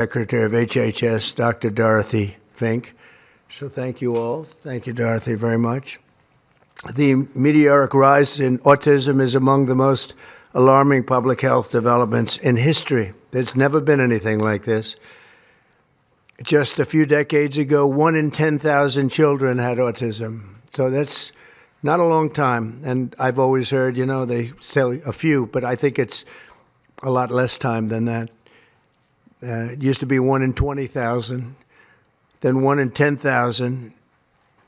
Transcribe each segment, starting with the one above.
Secretary of HHS, Dr. Dorothy Fink. So thank you all. Thank you, Dorothy, very much. The meteoric rise in autism is among the most alarming public health developments in history. There's never been anything like this. Just a few decades ago, 1 in 10,000 children had autism. So that's not a long time. And I've always heard, they say a few, but I think it's a lot less time than that. It used to be 1 in 20,000, then 1 in 10,000,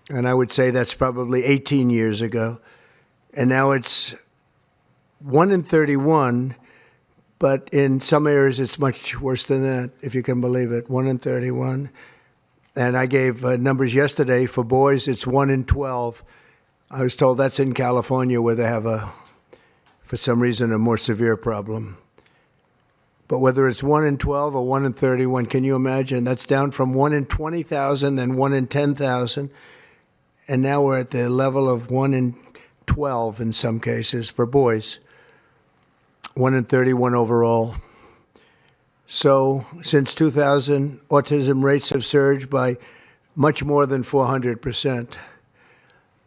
and I would say that's probably 18 years ago. And now it's 1 in 31, but in some areas it's much worse than that, if you can believe it, 1 in 31. And I gave numbers yesterday. For boys, it's 1 in 12. I was told that's in California, where they have, for some reason, a more severe problem. But whether it's 1 in 12 or 1 in 31, can you imagine? That's down from 1 in 20,000, then 1 in 10,000. And now we're at the level of 1 in 12 in some cases for boys, 1 in 31 overall. So since 2000, autism rates have surged by much more than 400%.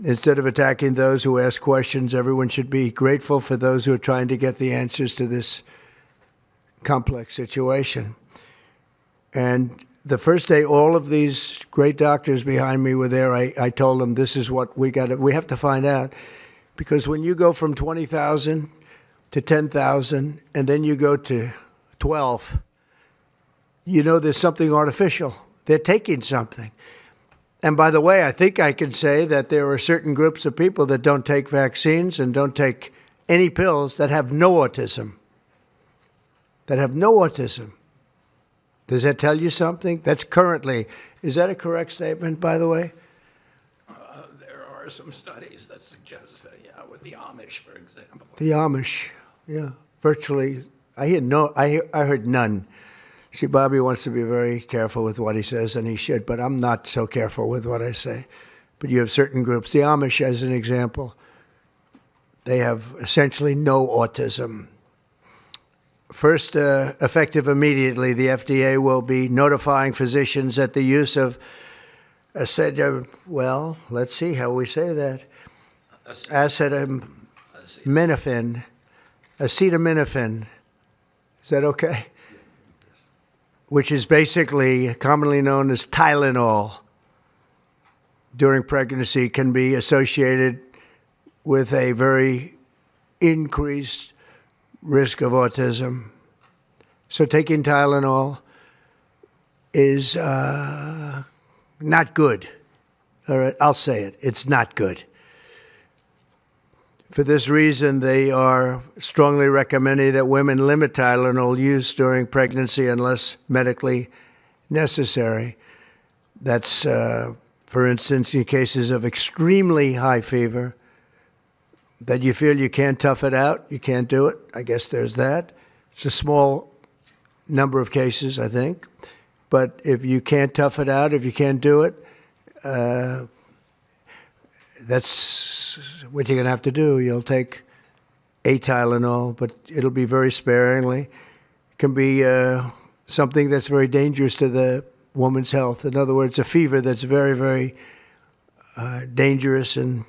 Instead of attacking those who ask questions, everyone should be grateful for those who are trying to get the answers to this complex situation. And the first day all of these great doctors behind me were there, I told them, this is what we have to find out. Because when you go from 20,000 to 10,000 and then you go to 12, there's something artificial. They're taking something. And by the way, I think I can say that there are certain groups of people that don't take vaccines and don't take any pills that have no autism. Does that tell you something? That's currently, is that a correct statement, by the way? There are some studies that suggest that, with the Amish, for example. The Amish, yeah, virtually, I heard none. See, Bobby wants to be very careful with what he says, and he should, but I'm not so careful with what I say. But you have certain groups, the Amish as an example, they have essentially no autism. First, effective immediately, the FDA will be notifying physicians that the use of let's see how we say that. Acetaminophen. Is that okay? Which is basically commonly known as Tylenol during pregnancy, can be associated with a very increased risk of autism. So taking Tylenol is not good. All right, I'll say it. It's not good. For this reason, they are strongly recommending that women limit Tylenol use during pregnancy unless medically necessary. That's, for instance, in cases of extremely high fever, that you feel you can't tough it out, you can't do it. I guess there's that. It's a small number of cases, I think. But if you can't tough it out, if you can't do it, that's what you're going to have to do. You'll take a Tylenol, but it'll be very sparingly. It can be something that's very dangerous to the woman's health. In other words, a fever that's very, very dangerous, and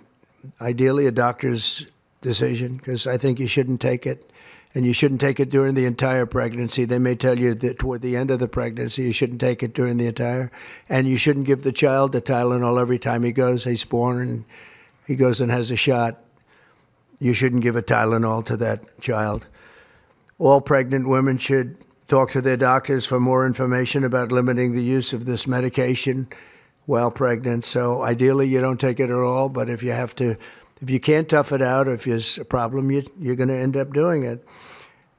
ideally a doctor's decision, because I think you shouldn't take it. And you shouldn't take it during the entire pregnancy. They may tell you that toward the end of the pregnancy, you shouldn't take it during the entire. And you shouldn't give the child the Tylenol every time he's born and he goes and has a shot. You shouldn't give a Tylenol to that child. All pregnant women should talk to their doctors for more information about limiting the use of this medication while pregnant. So ideally, you don't take it at all. But if you can't tough it out, if there's a problem, you're going to end up doing it.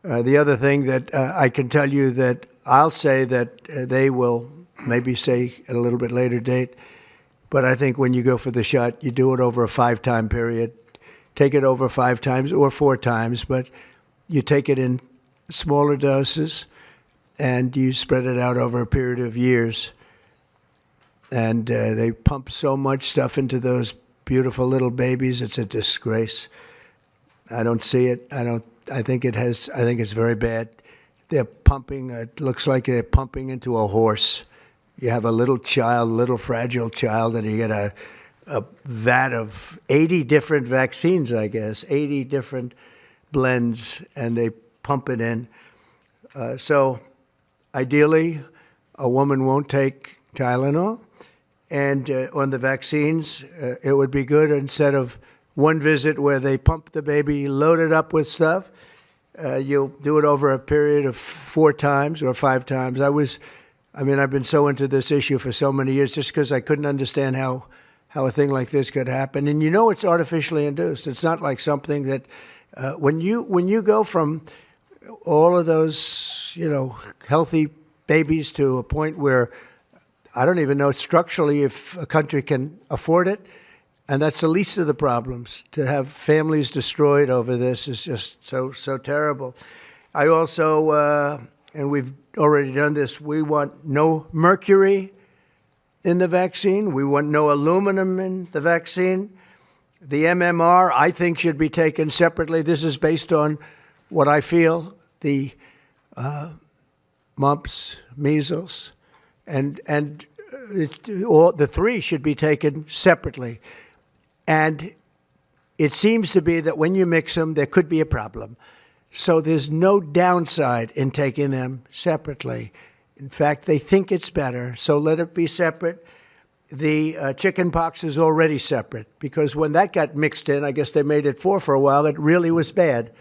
The other thing that I can tell you that I'll say that they will maybe say at a little bit later date, but I think when you go for the shot, you do it over a 5-time period. Take it over 5 times or 4 times, but you take it in smaller doses and you spread it out over a period of years. And they pump so much stuff into those beautiful little babies. It's a disgrace. I don't see it. I think it's very bad. they're pumping, it looks like they're pumping into a horse. You have a little child, little fragile child, and you get a vat of 80 different vaccines, I guess, 80 different blends, and they pump it in. So ideally, a woman won't take Tylenol. And on the vaccines, it would be good instead of one visit where they pump the baby, load it up with stuff, you'll do it over a period of 4 times or 5 times. I've been so into this issue for so many years just because I couldn't understand how a thing like this could happen. And it's artificially induced. It's not like something that when you go from all of those, healthy babies to a point where I don't even know structurally if a country can afford it. And that's the least of the problems. To have families destroyed over this is just so terrible. I also, and we've already done this, we want no mercury in the vaccine. We want no aluminum in the vaccine. The MMR, I think, should be taken separately. This is based on what I feel, the mumps, measles, and all the 3 should be taken separately. And it seems to be that when you mix them, there could be a problem. So there's no downside in taking them separately. In fact, they think it's better, so let it be separate. The chicken pox is already separate because when that got mixed in, I guess they made it 4 for a while, it really was bad.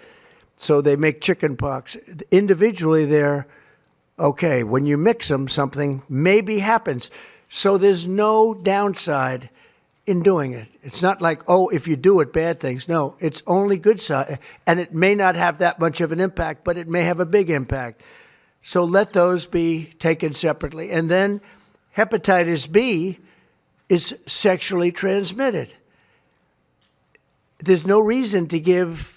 So they make chicken pox. Individually, they're okay. When you mix them, something maybe happens. So there's no downside in doing it. It's not like, if you do it, bad things. No, it's only good side. And it may not have that much of an impact, but it may have a big impact. So let those be taken separately. And then hepatitis B is sexually transmitted. There's no reason to give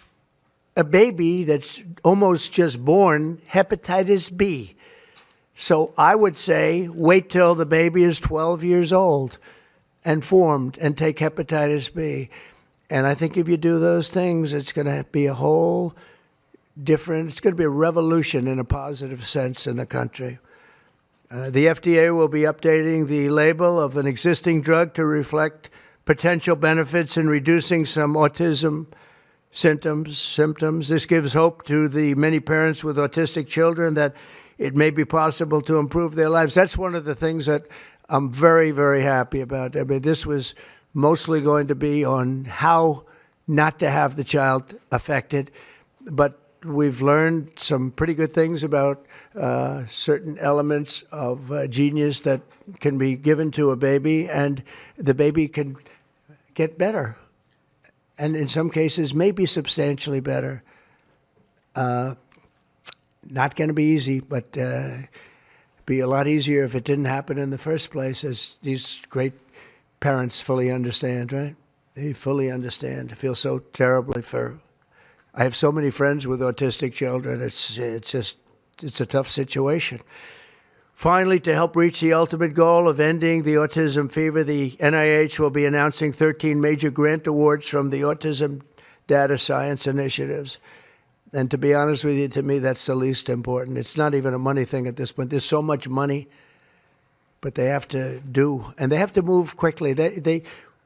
a baby that's almost just born hepatitis B. So I would say wait till the baby is 12 years old and formed and take hepatitis B. And I think if you do those things, it's going to be a whole different, it's going to be a revolution in a positive sense in the country. The FDA will be updating the label of an existing drug to reflect potential benefits in reducing some autism symptoms. This gives hope to the many parents with autistic children that it may be possible to improve their lives. That's one of the things that I'm very, very happy about. I mean, this was mostly going to be on how not to have the child affected, but we've learned some pretty good things about certain elements of genius that can be given to a baby, and the baby can get better, and in some cases maybe substantially better. Not going to be easy, but be a lot easier if it didn't happen in the first place, as these great parents fully understand, right? They fully understand. I feel so terribly I have so many friends with autistic children. It's a tough situation. Finally, to help reach the ultimate goal of ending the autism fever, the NIH will be announcing 13 major grant awards from the Autism Data Science Initiatives. And to be honest with you, to me, that's the least important. It's not even a money thing at this point. There's so much money, but they have to do, and they have to move quickly.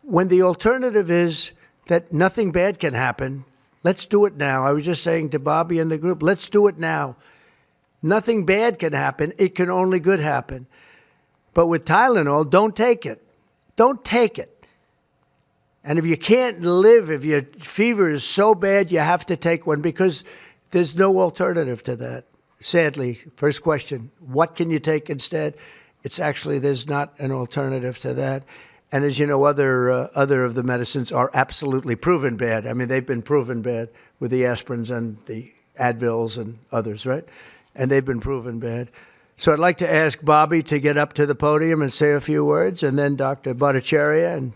When the alternative is that nothing bad can happen, let's do it now. I was just saying to Bobby and the group, let's do it now. Nothing bad can happen. It can only good happen. But with Tylenol, don't take it. Don't take it. And if you can't live, if your fever is so bad, you have to take one because there's no alternative to that. Sadly, first question, what can you take instead? It's actually, there's not an alternative to that. And as you know, other of the medicines are absolutely proven bad. I mean, they've been proven bad with the aspirins and the Advils and others, right? And they've been proven bad. So I'd like to ask Bobby to get up to the podium and say a few words, and then Dr. Bhattacharya and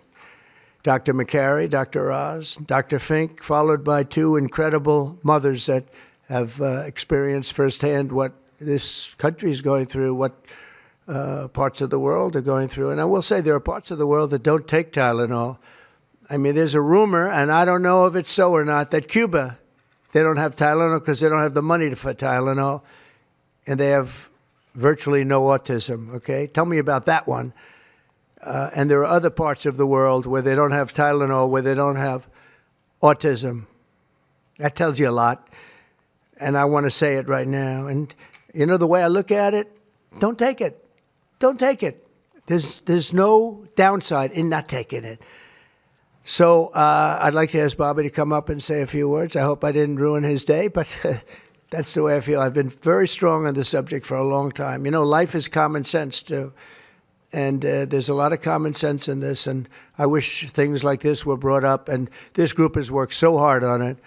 Dr. McCary, Dr. Oz, Dr. Fink, followed by 2 incredible mothers that have experienced firsthand what this country is going through, what parts of the world are going through. And I will say there are parts of the world that don't take Tylenol. I mean, there's a rumor, and I don't know if it's so or not, that Cuba, they don't have Tylenol because they don't have the money for Tylenol. and they have virtually no autism, okay? Tell me about that one. And there are other parts of the world where they don't have Tylenol, where they don't have autism. That tells you a lot. And I want to say it right now. And, you know, the way I look at it, don't take it. Don't take it. There's no downside in not taking it. So I'd like to ask Bobby to come up and say a few words. I hope I didn't ruin his day, but that's the way I feel. I've been very strong on the subject for a long time. You know, life is common sense, too. And there's a lot of common sense in this, and I wish things like this were brought up. And this group has worked so hard on it,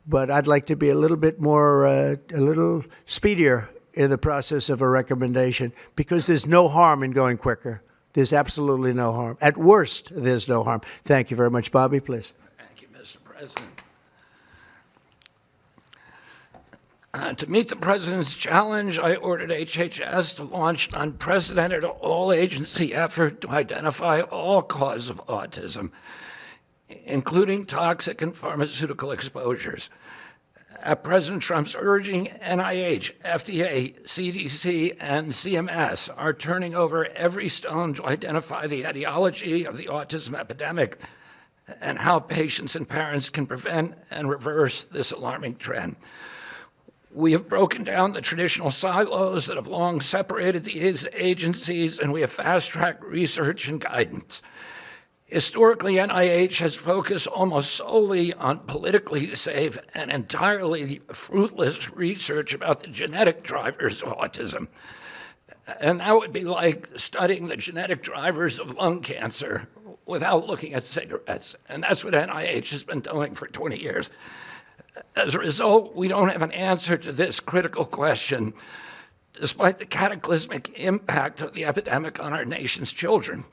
but I'd like to be a little bit more, a little speedier in the process of a recommendation, because there's no harm in going quicker. There's absolutely no harm. At worst, there's no harm. Thank you very much. Bobby, please. Thank you, Mr. President. To meet the President's challenge, I ordered HHS to launch an unprecedented all-agency effort to identify all causes of autism, including toxic and pharmaceutical exposures. At President Trump's urging, NIH, FDA, CDC, and CMS are turning over every stone to identify the etiology of the autism epidemic and how patients and parents can prevent and reverse this alarming trend. We have broken down the traditional silos that have long separated these agencies, and we have fast-tracked research and guidance. Historically, NIH has focused almost solely on politically safe and entirely fruitless research about the genetic drivers of autism. And that would be like studying the genetic drivers of lung cancer without looking at cigarettes. And that's what NIH has been doing for 20 years. As a result, we don't have an answer to this critical question, despite the cataclysmic impact of the epidemic on our nation's children.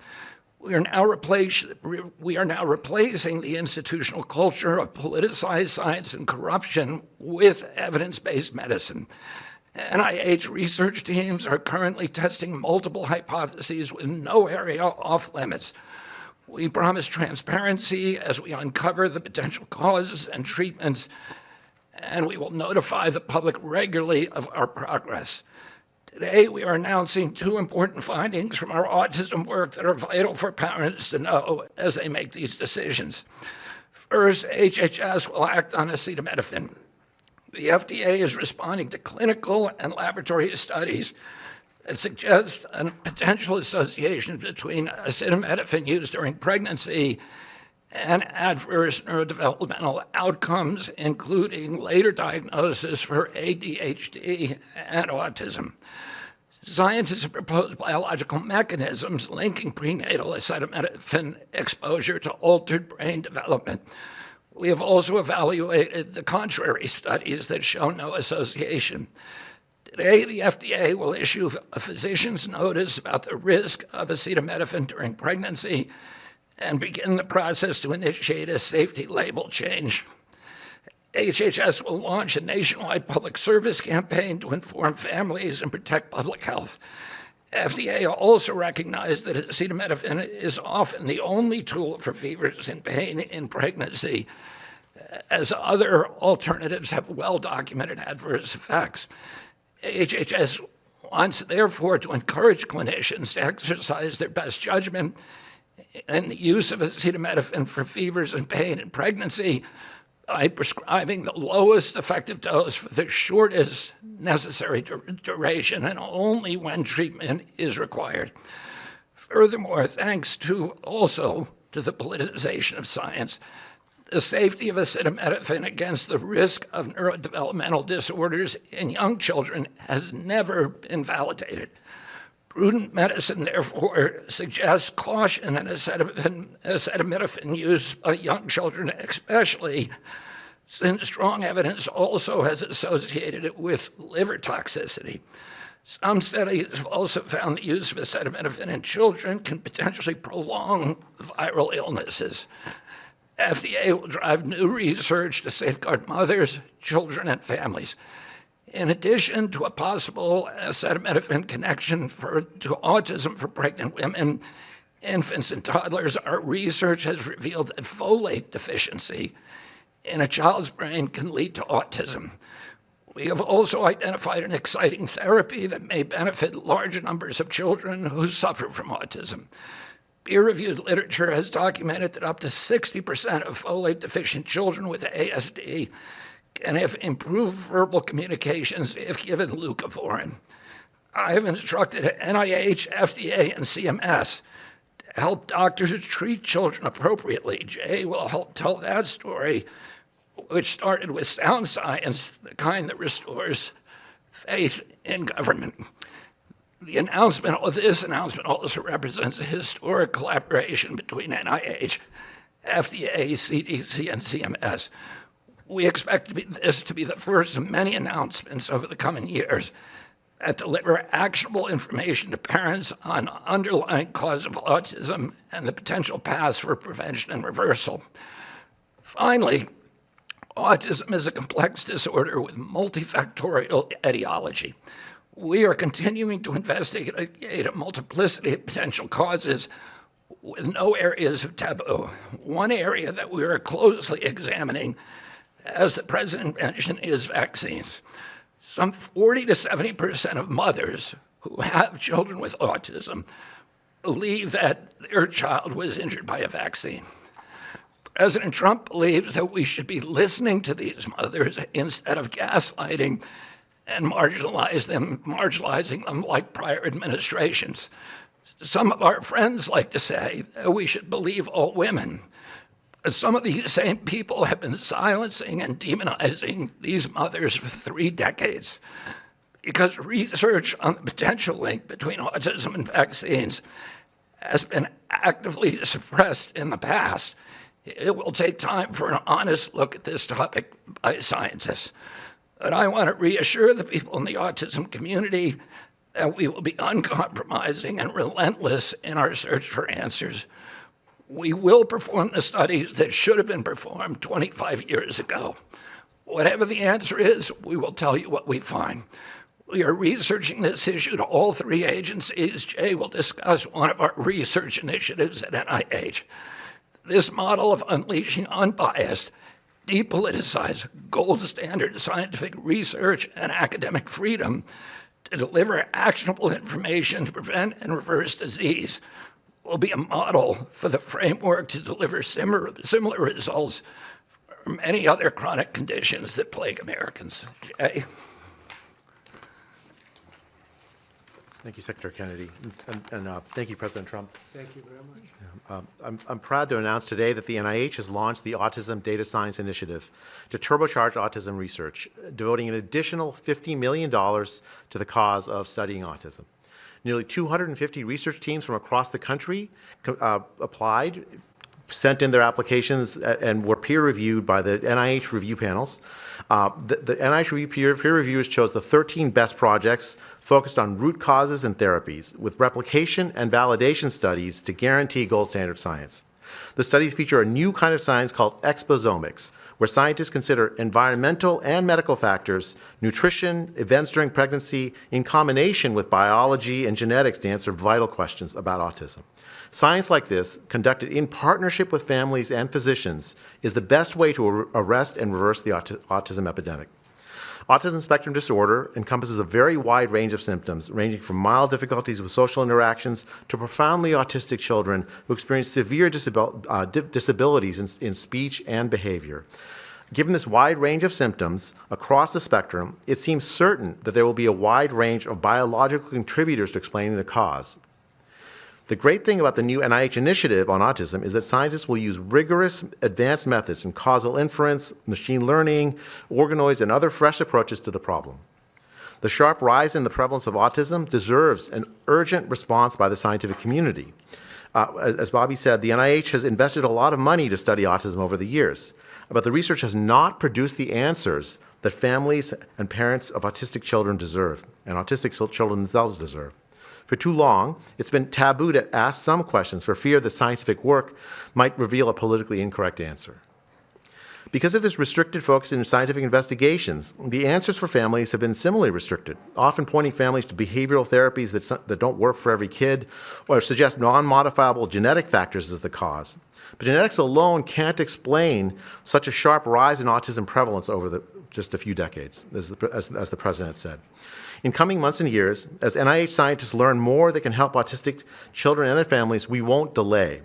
We are now replacing the institutional culture of politicized science and corruption with evidence-based medicine. NIH research teams are currently testing multiple hypotheses with no area off limits. We promise transparency as we uncover the potential causes and treatments, and we will notify the public regularly of our progress. Today, we are announcing two important findings from our autism work that are vital for parents to know as they make these decisions. First, HHS will act on acetaminophen. The FDA is responding to clinical and laboratory studies that suggest a potential association between acetaminophen use during pregnancy and adverse neurodevelopmental outcomes, including later diagnosis for ADHD and autism. Scientists have proposed biological mechanisms linking prenatal acetaminophen exposure to altered brain development. We have also evaluated the contrary studies that show no association. Today, the FDA will issue a physician's notice about the risk of acetaminophen during pregnancy and begin the process to initiate a safety label change. HHS will launch a nationwide public service campaign to inform families and protect public health. FDA also recognized that acetaminophen is often the only tool for fevers and pain in pregnancy, as other alternatives have well-documented adverse effects. HHS wants, therefore, to encourage clinicians to exercise their best judgment in the use of acetaminophen for fevers and pain in pregnancy by prescribing the lowest effective dose for the shortest necessary duration and only when treatment is required. Furthermore, thanks also to the politicization of science, the safety of acetaminophen against the risk of neurodevelopmental disorders in young children has never been validated. Prudent medicine, therefore, suggests caution in acetaminophen use by young children, especially since strong evidence also has associated it with liver toxicity. Some studies have also found the use of acetaminophen in children can potentially prolong viral illnesses. FDA will drive new research to safeguard mothers, children, and families. In addition to a possible acetaminophen connection to autism for pregnant women, infants, and toddlers, our research has revealed that folate deficiency in a child's brain can lead to autism. We have also identified an exciting therapy that may benefit large numbers of children who suffer from autism. Peer-reviewed literature has documented that up to 60% of folate-deficient children with ASD can have improved verbal communications if given leucovorin. I have instructed NIH, FDA, and CMS to help doctors treat children appropriately. Jay will help tell that story, which started with sound science, the kind that restores faith in government. This announcement also represents a historic collaboration between NIH, FDA, CDC, and CMS. We expect this to be the first of many announcements over the coming years that deliver actionable information to parents on underlying cause of autism and the potential paths for prevention and reversal. Finally, autism is a complex disorder with multifactorial etiology. We are continuing to investigate a multiplicity of potential causes with no areas of taboo. One area that we are closely examining, as the President mentioned, is vaccines. Some 40 to 70% of mothers who have children with autism believe that their child was injured by a vaccine. President Trump believes that we should be listening to these mothers instead of gaslighting and marginalizing them like prior administrations. Some of our friends like to say that we should believe all women. Some of these same people have been silencing and demonizing these mothers for 3 decades because research on the potential link between autism and vaccines has been actively suppressed in the past. It will take time for an honest look at this topic by scientists. But I want to reassure the people in the autism community that we will be uncompromising and relentless in our search for answers. We will perform the studies that should have been performed 25 years ago. Whatever the answer is, we will tell you what we find. We are researching this issue to all 3 agencies. Jay will discuss one of our research initiatives at NIH. This model of unleashing unbiased, depoliticized, gold standard scientific research and academic freedom to deliver actionable information to prevent and reverse disease will be a model for the framework to deliver similar results for many other chronic conditions that plague Americans. Jay? Thank you, Secretary Kennedy, and thank you, President Trump. Thank you very much. I'm proud to announce today that the NIH has launched the Autism Data Science Initiative to turbocharge autism research, devoting an additional $50 million to the cause of studying autism. Nearly 250 research teams from across the country applied, sent in their applications, and were peer-reviewed by the NIH review panels. The NIH peer reviewers chose the 13 best projects focused on root causes and therapies, with replication and validation studies to guarantee gold standard science. The studies feature a new kind of science called exposomics, where scientists consider environmental and medical factors, nutrition, events during pregnancy, in combination with biology and genetics to answer vital questions about autism. Science like this, conducted in partnership with families and physicians, is the best way to arrest and reverse the autism epidemic. Autism spectrum disorder encompasses a very wide range of symptoms, ranging from mild difficulties with social interactions to profoundly autistic children who experience severe disabilities in speech and behavior. Given this wide range of symptoms across the spectrum, it seems certain that there will be a wide range of biological contributors to explaining the cause. The great thing about the new NIH initiative on autism is that scientists will use rigorous advanced methods in causal inference, machine learning, organoids, and other fresh approaches to the problem. The sharp rise in the prevalence of autism deserves an urgent response by the scientific community. As Bobby said, the NIH has invested a lot of money to study autism over the years, but the research has not produced the answers that families and parents of autistic children deserve, and autistic children themselves deserve. For too long, it's been taboo to ask some questions for fear the scientific work might reveal a politically incorrect answer. Because of this restricted focus in scientific investigations, the answers for families have been similarly restricted, often pointing families to behavioral therapies that don't work for every kid or suggest non-modifiable genetic factors as the cause. But genetics alone can't explain such a sharp rise in autism prevalence over the just a few decades, as the president said. In coming months and years, as NIH scientists learn more that can help autistic children and their families, we won't delay.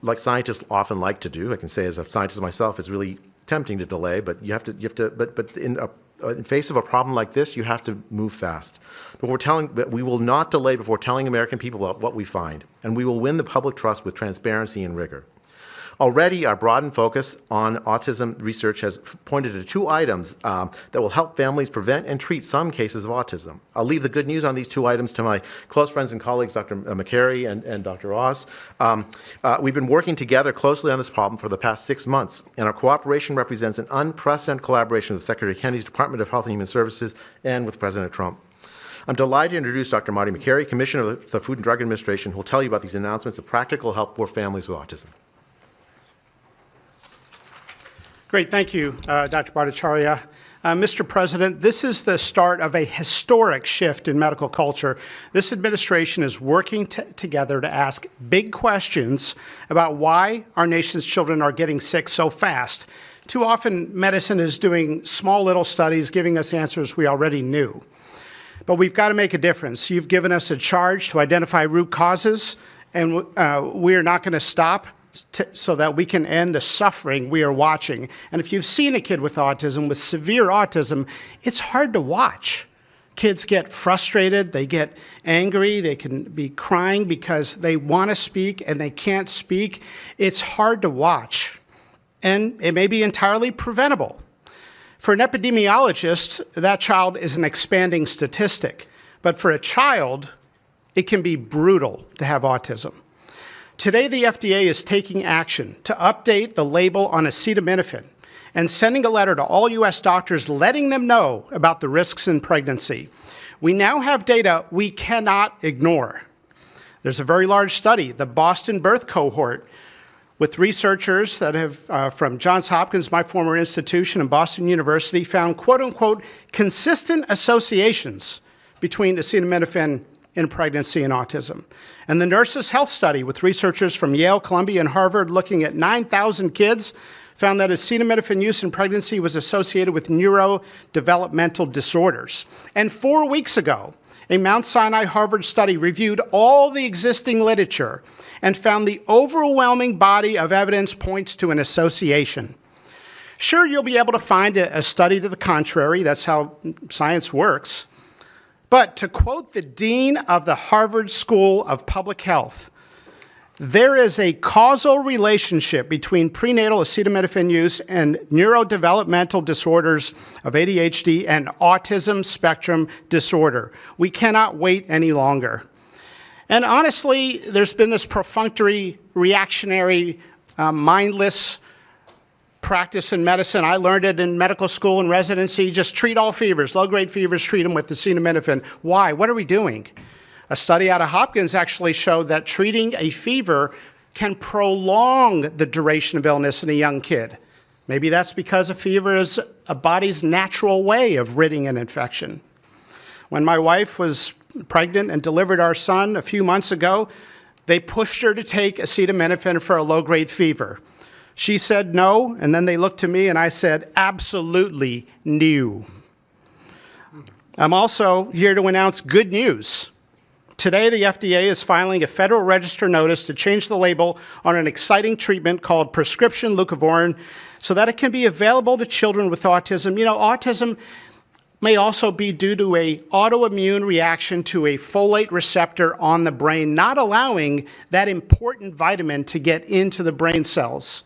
Like scientists often like to do, I can say as a scientist myself, it's really tempting to delay, but but in face of a problem like this, you have to move fast. But we will not delay before telling American people about what we find, and we will win the public trust with transparency and rigor. Already, our broadened focus on autism research has pointed to 2 items that will help families prevent and treat some cases of autism. I'll leave the good news on these 2 items to my close friends and colleagues, Dr. McCary and Dr. Oz. We've been working together closely on this problem for the past 6 months, and our cooperation represents an unprecedented collaboration with Secretary Kennedy's Department of Health and Human Services and with President Trump. I'm delighted to introduce Dr. Marty McCary, Commissioner of the Food and Drug Administration, who will tell you about these announcements of practical help for families with autism. Great, thank you, Dr. Bhattacharya. Mr. President, this is the start of a historic shift in medical culture. This administration is working together to ask big questions about why our nation's children are getting sick so fast. Too often, medicine is doing small little studies, giving us answers we already knew. But we've got to make a difference. You've given us a charge to identify root causes, and we are not going to stop so that we can end the suffering we are watching. And if you've seen a kid with autism, with severe autism, it's hard to watch. Kids get frustrated, they get angry, they can be crying because they want to speak and they can't speak. It's hard to watch, and it may be entirely preventable. For an epidemiologist, that child is an expanding statistic. But for a child, it can be brutal to have autism. Today, the FDA is taking action to update the label on acetaminophen and sending a letter to all U.S. doctors letting them know about the risks in pregnancy. We now have data we cannot ignore. There's a very large study, the Boston Birth Cohort, with researchers that have, from Johns Hopkins, my former institution, and Boston University, found quote-unquote consistent associations between acetaminophen in pregnancy and autism. And the Nurses' Health Study with researchers from Yale, Columbia, and Harvard looking at 9,000 kids found that acetaminophen use in pregnancy was associated with neurodevelopmental disorders. And 4 weeks ago, a Mount Sinai Harvard study reviewed all the existing literature and found the overwhelming body of evidence points to an association. Sure, you'll be able to find a study to the contrary. That's how science works. But to quote the dean of the Harvard School of Public Health, there is a causal relationship between prenatal acetaminophen use and neurodevelopmental disorders of ADHD and autism spectrum disorder. We cannot wait any longer. And honestly, there's been this perfunctory, reactionary, mindless practice in medicine. I learned it in medical school and residency. Just treat all fevers, low-grade fevers, treat them with acetaminophen. Why? What are we doing? A study out of Hopkins actually showed that treating a fever can prolong the duration of illness in a young kid. Maybe that's because a fever is a body's natural way of ridding an infection. When my wife was pregnant and delivered our son a few months ago, they pushed her to take acetaminophen for a low-grade fever. She said no, and then they looked to me and I said, absolutely no. I'm also here to announce good news. Today, the FDA is filing a Federal Register notice to change the label on an exciting treatment called prescription leucovorin so that it can be available to children with autism. You know, autism may also be due to an autoimmune reaction to a folate receptor on the brain, not allowing that important vitamin to get into the brain cells.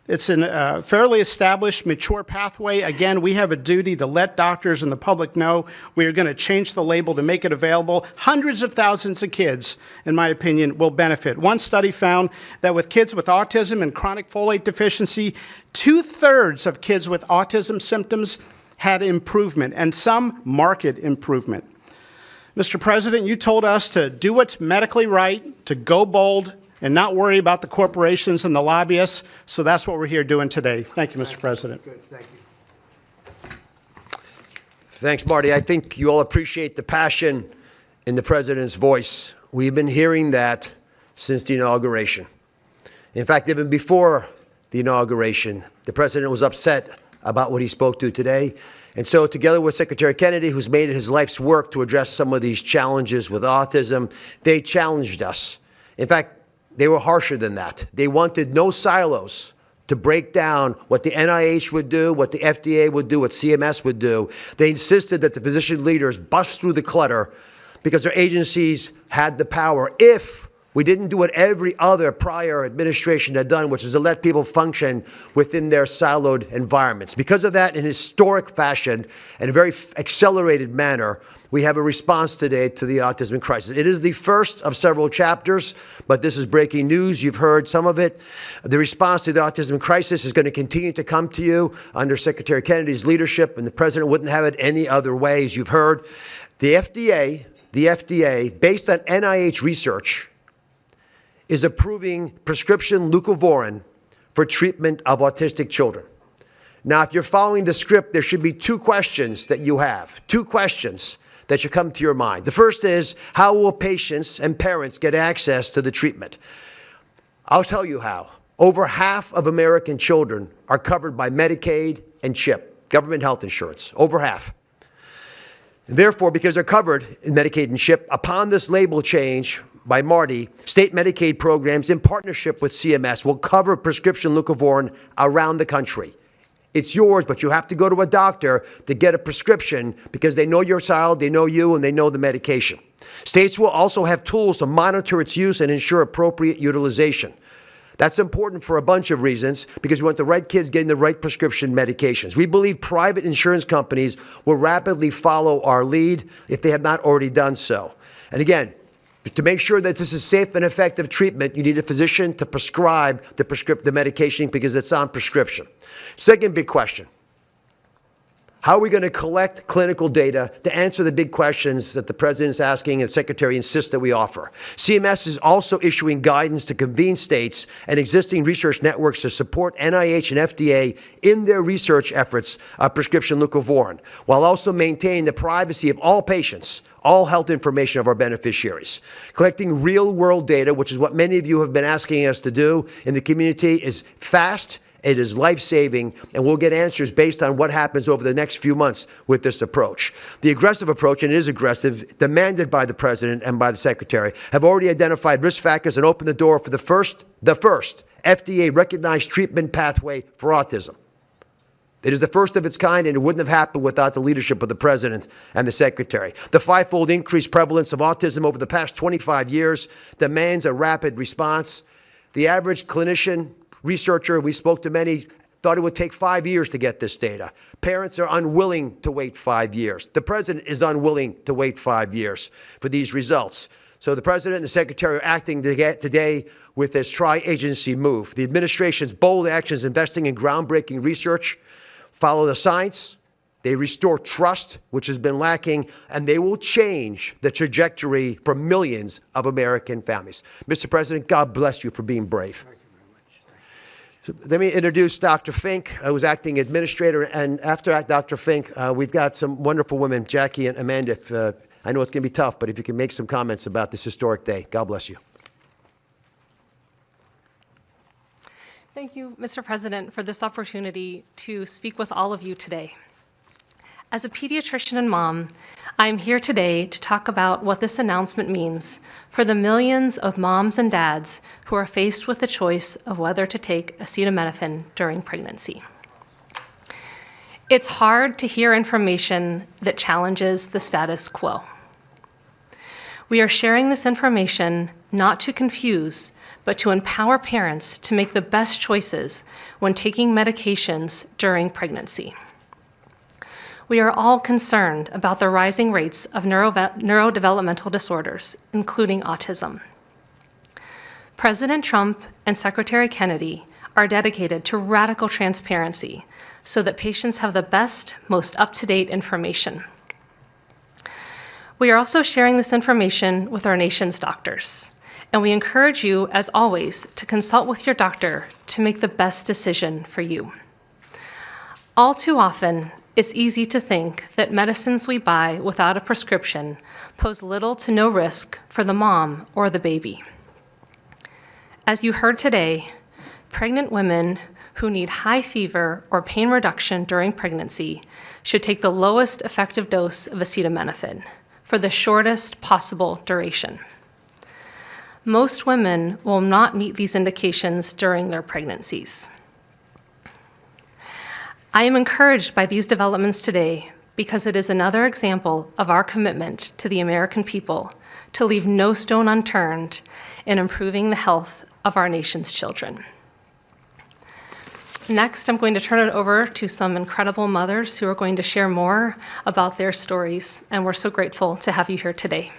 It's a fairly established, mature pathway. Again, we have a duty to let doctors and the public know we are going to change the label to make it available. Hundreds of thousands of kids, in my opinion, will benefit. One study found that with kids with autism and chronic folate deficiency, 2/3 of kids with autism symptoms had improvement, and some marked improvement. Mr. President, you told us to do what's medically right, to go bold, and not worry about the corporations and the lobbyists. So that's what we're here doing today. Thank you, Mr. President. Good, thank you. Thanks, Marty. I think you all appreciate the passion in the President's voice. We've been hearing that since the inauguration. In fact, even before the inauguration, the President was upset about what he spoke to today. And so together with Secretary Kennedy, who's made it his life's work to address some of these challenges with autism, they challenged us. In fact, they were harsher than that. They wanted no silos to break down what the NIH would do, what the FDA would do, what CMS would do. They insisted that the physician leaders bust through the clutter because their agencies had the power if we didn't do what every other prior administration had done, which is to let people function within their siloed environments. Because of that, in historic fashion and a very accelerated manner, we have a response today to the autism crisis. It is the first of several chapters, but this is breaking news. You've heard some of it. The response to the autism crisis is going to continue to come to you under Secretary Kennedy's leadership, and the president wouldn't have it any other way, as you've heard. The FDA, based on NIH research, is approving prescription leucovorin for treatment of autistic children. Now, if you're following the script, there should be two questions that you have, two questions that should come to your mind. The first is, how will patients and parents get access to the treatment? I'll tell you how. Over half of American children are covered by Medicaid and CHIP, government health insurance, over half. Therefore, because they're covered in Medicaid and CHIP, upon this label change by Marty, state Medicaid programs in partnership with CMS will cover prescription leucovorin around the country. It's yours, but you have to go to a doctor to get a prescription because they know your child, they know you, and they know the medication. States will also have tools to monitor its use and ensure appropriate utilization. That's important for a bunch of reasons because we want the right kids getting the right prescription medications. We believe private insurance companies will rapidly follow our lead if they have not already done so. And again, to make sure that this is safe and effective treatment, you need a physician to prescribe the medication because it's on prescription. Second big question. How are we going to collect clinical data to answer the big questions that the president is asking and the secretary insists that we offer? CMS is also issuing guidance to convene states and existing research networks to support NIH and FDA in their research efforts of prescription leucovorin, while also maintaining the privacy of all patients, all health information of our beneficiaries. Collecting real-world data, which is what many of you have been asking us to do in the community, is fast. It is life-saving, and we'll get answers based on what happens over the next few months with this approach. The aggressive approach, and it is aggressive, demanded by the president and by the secretary, have already identified risk factors and opened the door for the first FDA-recognized treatment pathway for autism. It is the first of its kind, and it wouldn't have happened without the leadership of the president and the secretary. The fivefold increased prevalence of autism over the past 25 years demands a rapid response. The average clinician, researcher, we spoke to many, thought it would take 5 years to get this data. Parents are unwilling to wait 5 years. The president is unwilling to wait 5 years for these results. So the president and the secretary are acting today with this tri-agency move. The administration's bold actions investing in groundbreaking research follow the science. They restore trust, which has been lacking, and they will change the trajectory for millions of American families. Mr. President, God bless you for being brave. So let me introduce Dr. Fink, who's acting administrator, and after Dr. Fink, we've got some wonderful women, Jackie and Amanda. I know it's going to be tough, but if you can make some comments about this historic day. God bless you. Thank you, Mr. President, for this opportunity to speak with all of you today. As a pediatrician and mom, I'm here today to talk about what this announcement means for the millions of moms and dads who are faced with the choice of whether to take acetaminophen during pregnancy. It's hard to hear information that challenges the status quo. We are sharing this information not to confuse, but to empower parents to make the best choices when taking medications during pregnancy. We are all concerned about the rising rates of neurodevelopmental disorders, including autism. President Trump and Secretary Kennedy are dedicated to radical transparency so that patients have the best, most up-to-date information. We are also sharing this information with our nation's doctors, and we encourage you, as always, to consult with your doctor to make the best decision for you. All too often, it's easy to think that medicines we buy without a prescription pose little to no risk for the mom or the baby. As you heard today, pregnant women who need high fever or pain reduction during pregnancy should take the lowest effective dose of acetaminophen for the shortest possible duration. Most women will not meet these indications during their pregnancies. I am encouraged by these developments today because it is another example of our commitment to the American people to leave no stone unturned in improving the health of our nation's children. Next, I'm going to turn it over to some incredible mothers who are going to share more about their stories, and we're so grateful to have you here today.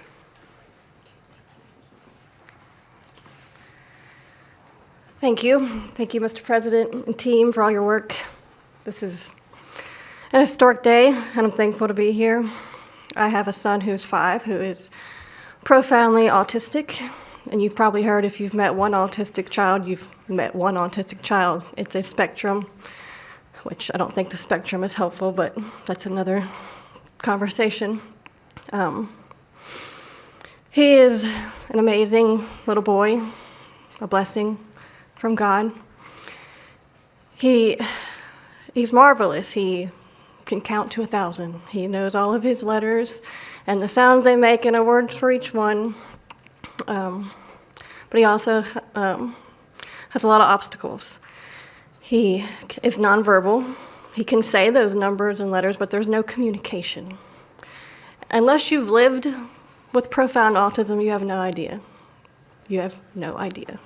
Thank you. Thank you, Mr. President and team, for all your work. This is an historic day, and I'm thankful to be here. I have a son who's 5 who is profoundly autistic, and you've probably heard if you've met one autistic child, you've met one autistic child. It's a spectrum, which I don't think the spectrum is helpful, but that's another conversation. He is an amazing little boy, a blessing from God. He's marvelous. He can count to 1,000. He knows all of his letters and the sounds they make and a word for each one. But he also has a lot of obstacles. He is nonverbal. He can say those numbers and letters, but there's no communication. Unless you've lived with profound autism, you have no idea. You have no idea.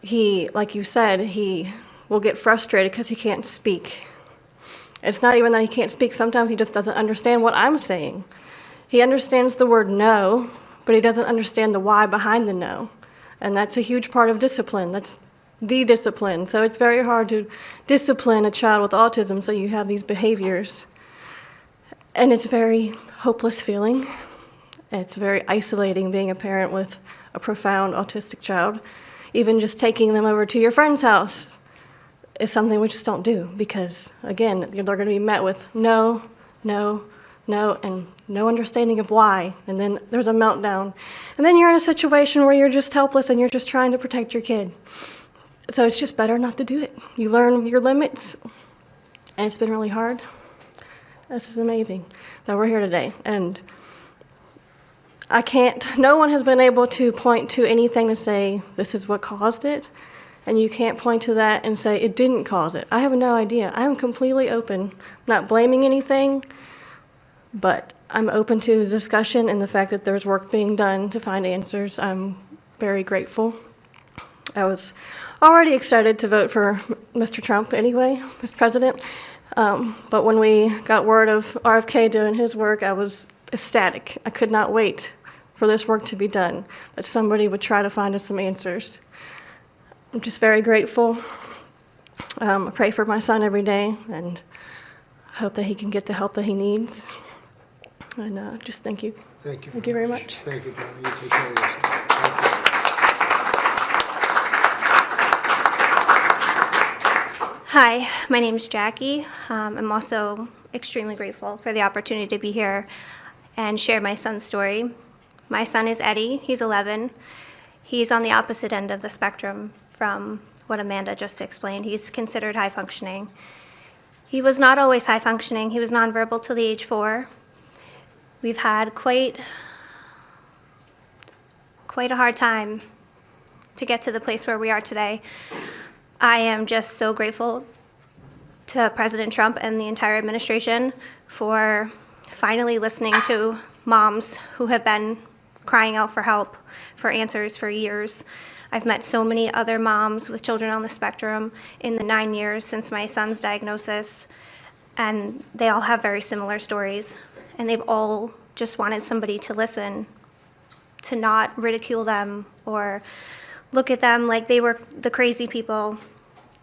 He, like you said, he will get frustrated because he can't speak. It's not even that he can't speak. Sometimes he just doesn't understand what I'm saying. He understands the word no, but he doesn't understand the why behind the no. And that's a huge part of discipline. That's the discipline. So it's very hard to discipline a child with autism so you have these behaviors. And it's a very hopeless feeling. It's very isolating being a parent with a profound autistic child. Even just taking them over to your friend's house is something we just don't do because, again, they're going to be met with no, no, no, and no understanding of why. And then there's a meltdown. And then you're in a situation where you're just helpless and you're just trying to protect your kid. So it's just better not to do it. You learn your limits, and it's been really hard. This is amazing that we're here today. And no one has been able to point to anything to say this is what caused it, and you can't point to that and say it didn't cause it. I have no idea. I am completely open, not blaming anything, but I'm open to the discussion and the fact that there's work being done to find answers. I'm very grateful. I was already excited to vote for Mr. Trump anyway, Mr. President, but when we got word of RFK doing his work, I was ecstatic. I could not wait for this work to be done, that somebody would try to find us some answers. I'm just very grateful. I pray for my son every day and hope that he can get the help that he needs. And just thank you. Thank you. Thank you very much. Thank you, John. You take care of yourself. Thank you. Hi, my name is Jackie. I'm also extremely grateful for the opportunity to be here and share my son's story. My son is Eddie. He's 11. He's on the opposite end of the spectrum from what Amanda just explained. He's considered high functioning. He was not always high functioning. He was nonverbal till the age 4. We've had quite a hard time to get to the place where we are today. I am just so grateful to President Trump and the entire administration for finally listening to moms who have been crying out for help, for answers for years. I've met so many other moms with children on the spectrum in the 9 years since my son's diagnosis, and they all have very similar stories, and they've all just wanted somebody to listen, to not ridicule them or look at them like they were the crazy people.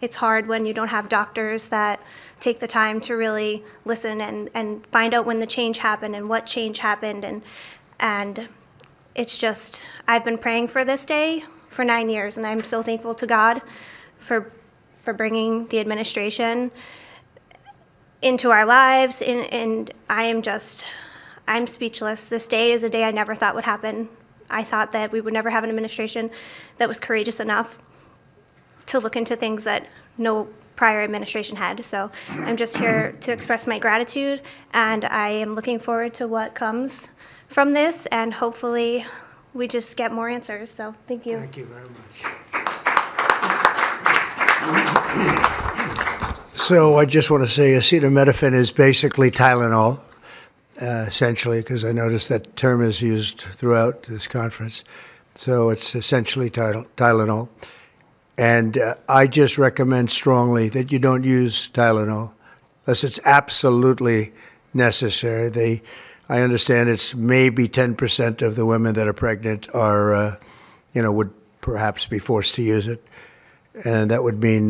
It's hard when you don't have doctors that take the time to really listen and find out when the change happened and what change happened. And it's just, I've been praying for this day for 9 years, and I'm so thankful to God for bringing the administration into our lives. And I'm speechless. This day is a day I never thought would happen. I thought that we would never have an administration that was courageous enough to look into things that no prior administration had. So I'm just here to express my gratitude, and I am looking forward to what comes from this, and hopefully we just get more answers. So thank you. Thank you very much. So I just want to say acetaminophen is basically Tylenol, essentially, because I noticed that term is used throughout this conference. So it's essentially Tylenol. And I just recommend strongly that you don't use Tylenol unless it's absolutely necessary. I understand it's maybe 10% of the women that are pregnant are, would perhaps be forced to use it. And that would mean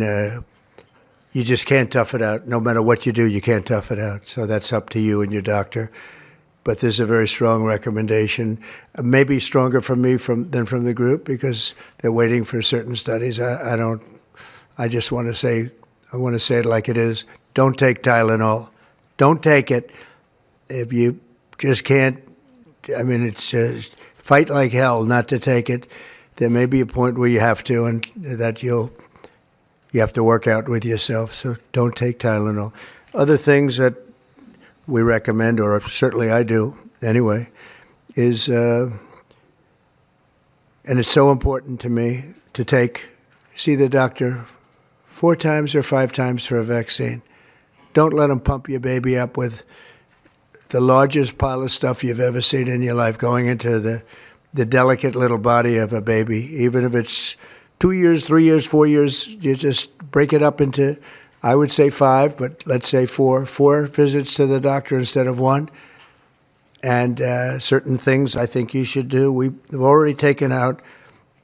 you just can't tough it out. No matter what you do, you can't tough it out. So that's up to you and your doctor. But there's a very strong recommendation, maybe stronger from me than from the group, because they're waiting for certain studies. I just want to say it like it is. Don't take Tylenol. Don't take it. If you just can't, it's fight like hell not to take it. There may be a point where you have to, and that you have to work out with yourself. So don't take Tylenol. Other things that we recommend, or certainly I do anyway, is, and it's so important to me to see the doctor 4 times or 5 times for a vaccine. Don't let them pump your baby up with the largest pile of stuff you've ever seen in your life going into the delicate little body of a baby. Even if it's 2 years, 3 years, 4 years, you just break it up into, I would say 5, but let's say 4 visits to the doctor instead of 1. And certain things I think you should do. We've already taken out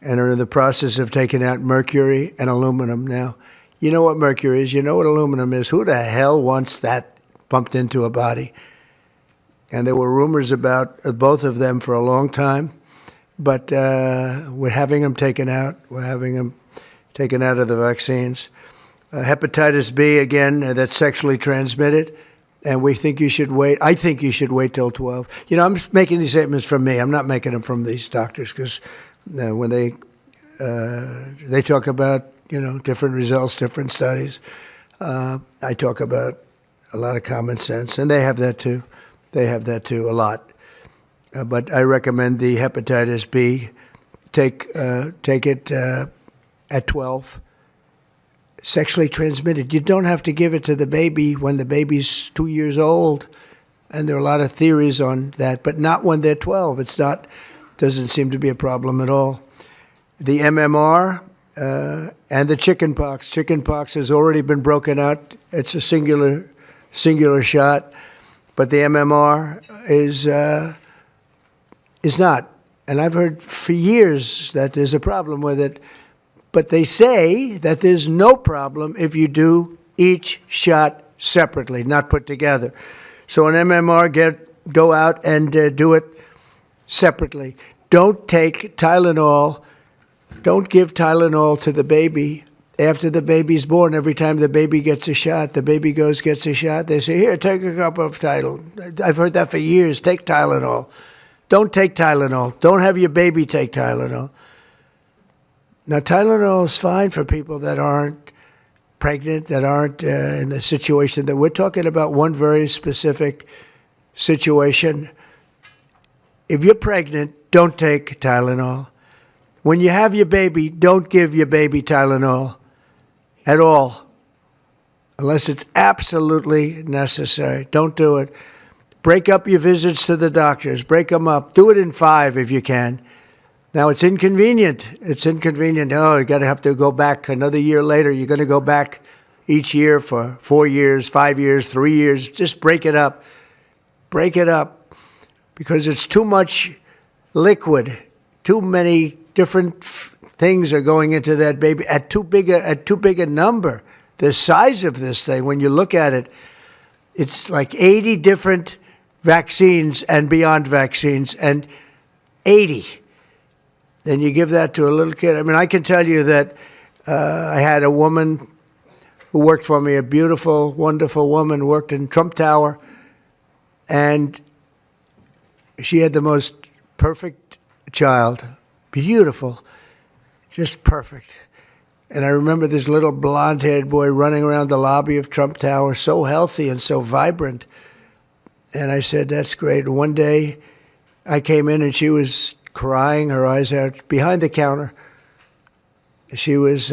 and are in the process of taking out mercury and aluminum now. You know what mercury is. You know what aluminum is. Who the hell wants that pumped into a body? And there were rumors about both of them for a long time. But we're having them taken out. We're having them taken out of the vaccines. Hepatitis B, again, that's sexually transmitted, and we think you should wait. I think you should wait till 12. I'm making these statements from me. I'm not making them from these doctors, because when they talk about, different results, different studies, I talk about a lot of common sense, and they have that too. They have that too, a lot. But I recommend the hepatitis B. Take it at 12. Sexually transmitted. You don't have to give it to the baby when the baby's 2 years old. And there are a lot of theories on that, but not when they're 12. Doesn't seem to be a problem at all. The MMR and the chickenpox. Chickenpox has already been broken out. It's a singular shot. But the MMR is not. And I've heard for years that there's a problem with it. But they say that there's no problem if you do each shot separately, not put together. So an MMR, go out and do it separately. Don't take Tylenol. Don't give Tylenol to the baby after the baby's born. Every time the baby gets a shot, the baby gets a shot. They say, here, take a cup of Tylenol. I've heard that for years. Take Tylenol. Don't take Tylenol. Don't have your baby take Tylenol. Now, Tylenol is fine for people that aren't pregnant, that aren't in the situation that we're talking about. One very specific situation. If you're pregnant, don't take Tylenol. When you have your baby, don't give your baby Tylenol at all, unless it's absolutely necessary. Don't do it. Break up your visits to the doctors. Break them up. Do it in 5 if you can. Now, it's inconvenient. It's inconvenient. Oh, you have to go back another year later. You're going to go back each year for 4 years, 5 years, 3 years. Just break it up. Break it up. Because it's too much liquid. Too many different things are going into that baby at too big a number. The size of this thing, when you look at it, it's like 80 different vaccines and beyond vaccines, and 80. Then you give that to a little kid. I can tell you that I had a woman who worked for me, a beautiful, wonderful woman, worked in Trump Tower, and she had the most perfect child, beautiful, just perfect. And I remember this little blonde-haired boy running around the lobby of Trump Tower, so healthy and so vibrant. And I said, that's great. And one day I came in and she was crying her eyes out behind the counter. She worked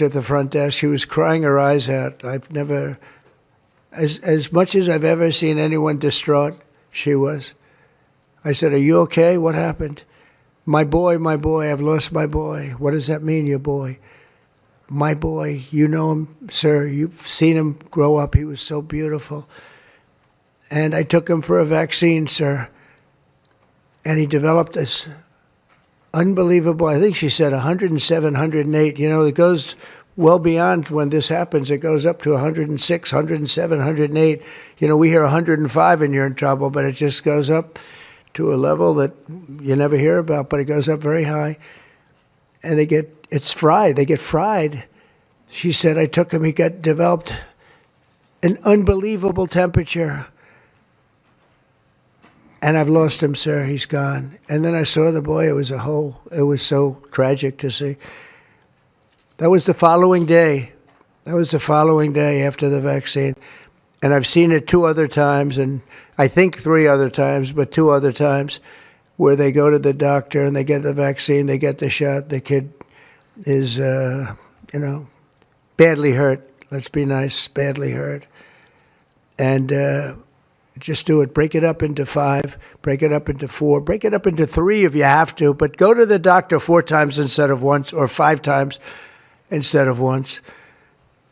at the front desk. She was crying her eyes out. I've never, as much as I've ever seen anyone distraught, she was. I said, are you okay? What happened? My boy, I've lost my boy. What does that mean, your boy? My boy, you know him, sir. You've seen him grow up. He was so beautiful. And I took him for a vaccine, sir. And he developed this unbelievable, I think she said 107, 108. You know, it goes well beyond when this happens. It goes up to 106, 107, 108. You know, we hear 105 and you're in trouble, but it just goes up to a level that you never hear about, but it goes up very high. And it's fried. They get fried. She said, I took him, he developed an unbelievable temperature. And I've lost him, sir. He's gone. And then I saw the boy. It was so tragic to see. That was the following day. After the vaccine. And I've seen it 2 other times, and I think 3 other times, but 2 other times, where they go to the doctor and they get the vaccine, they get the shot. The kid is, badly hurt. Let's be nice, badly hurt. And just do it. Break it up into 5, break it up into 4, break it up into 3 if you have to, but go to the doctor 4 times instead of once, or 5 times instead of once.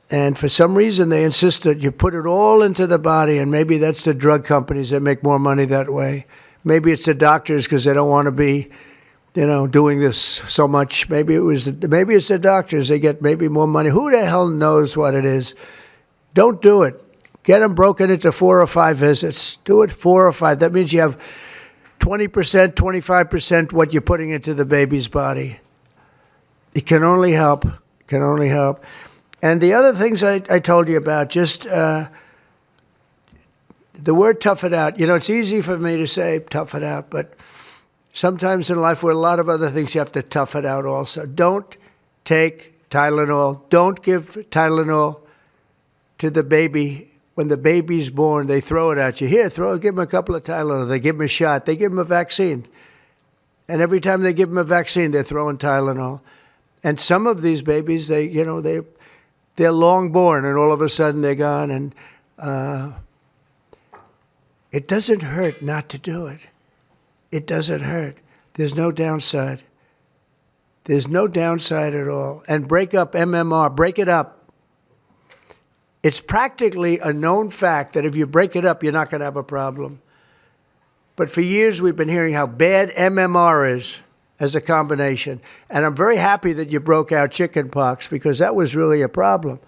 And for some reason, they insist that you put it all into the body, and maybe that's the drug companies that make more money that way. Maybe it's the doctors because they don't want to be, doing this so much. Maybe it's the doctors. They get maybe more money. Who the hell knows what it is? Don't do it. Get them broken into 4 or 5 visits. Do it 4 or 5. That means you have 20%, 25% what you're putting into the baby's body. It can only help. And the other things I told you about, just the word tough it out. It's easy for me to say tough it out, but sometimes in life with a lot of other things, you have to tough it out also. Don't take Tylenol. Don't give Tylenol to the baby. When the baby's born, they throw it at you. Here, give them a couple of Tylenol. They give them a shot. They give them a vaccine. And every time they give them a vaccine, they're throwing Tylenol. And some of these babies, they're long born, and all of a sudden they're gone. And it doesn't hurt not to do it. It doesn't hurt. There's no downside. There's no downside at all. And break up MMR. Break it up. It's practically a known fact that if you break it up, you're not going to have a problem. But for years, we've been hearing how bad MMR is as a combination. And I'm very happy that you broke out chickenpox, because that was really a problem.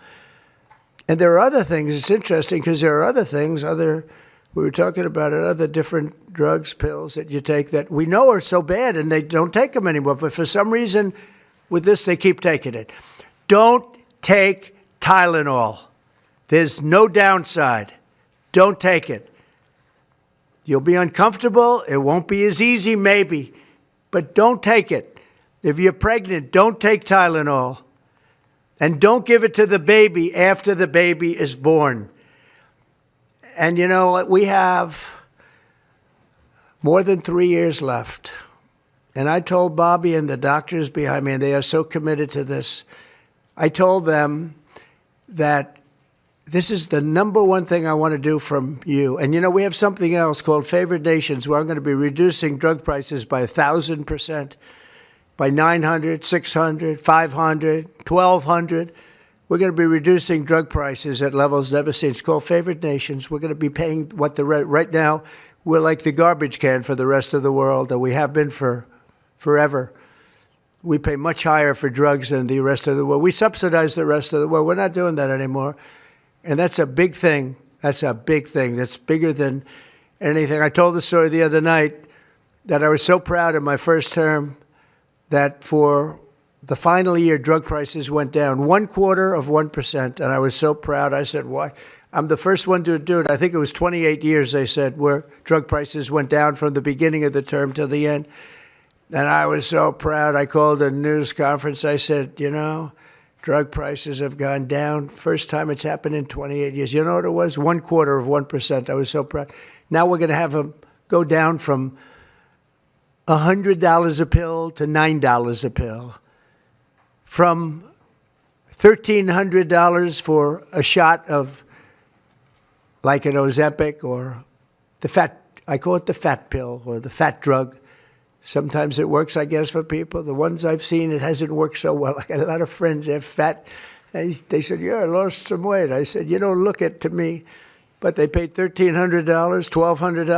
And there are other things. It's interesting because there are other things, we were talking about it, other different drugs, pills that you take that we know are so bad and they don't take them anymore. But for some reason, with this, they keep taking it. Don't take Tylenol. There's no downside. Don't take it. You'll be uncomfortable. It won't be as easy, maybe. But don't take it. If you're pregnant, don't take Tylenol. And don't give it to the baby after the baby is born. And you know what? We have more than 3 years left. And I told Bobby and the doctors behind me, and they are so committed to this, I told them that this is the number one thing I want to do from you. And we have something else called Favored Nations, where I'm going to be reducing drug prices by 1,000%, by 900, 600, 500, 1,200. We're going to be reducing drug prices at levels never seen. It's called Favored Nations. We're going to be paying what right now, we're like the garbage can for the rest of the world, and we have been for forever. We pay much higher for drugs than the rest of the world. We subsidize the rest of the world. We're not doing that anymore. And that's a big thing. That's a big thing. That's bigger than anything. I told the story the other night that I was so proud in my first term that for the final year, drug prices went down 0.25%. And I was so proud. I said, why? I'm the first one to do it. I think it was 28 years, they said, where drug prices went down from the beginning of the term to the end. And I was so proud. I called a news conference. I said, Drug prices have gone down. First time it's happened in 28 years. You know what it was? 0.25%. I was so proud. Now we're going to have them go down from $100 a pill to $9 a pill. From $1,300 for a shot of like an Ozempic or I call it the fat pill or the fat drug. Sometimes it works, I guess, for people. The ones I've seen, it hasn't worked so well. I got a lot of friends, they're fat. They said, yeah, I lost some weight. I said, you don't look it to me. But they paid $1,300, $1,200.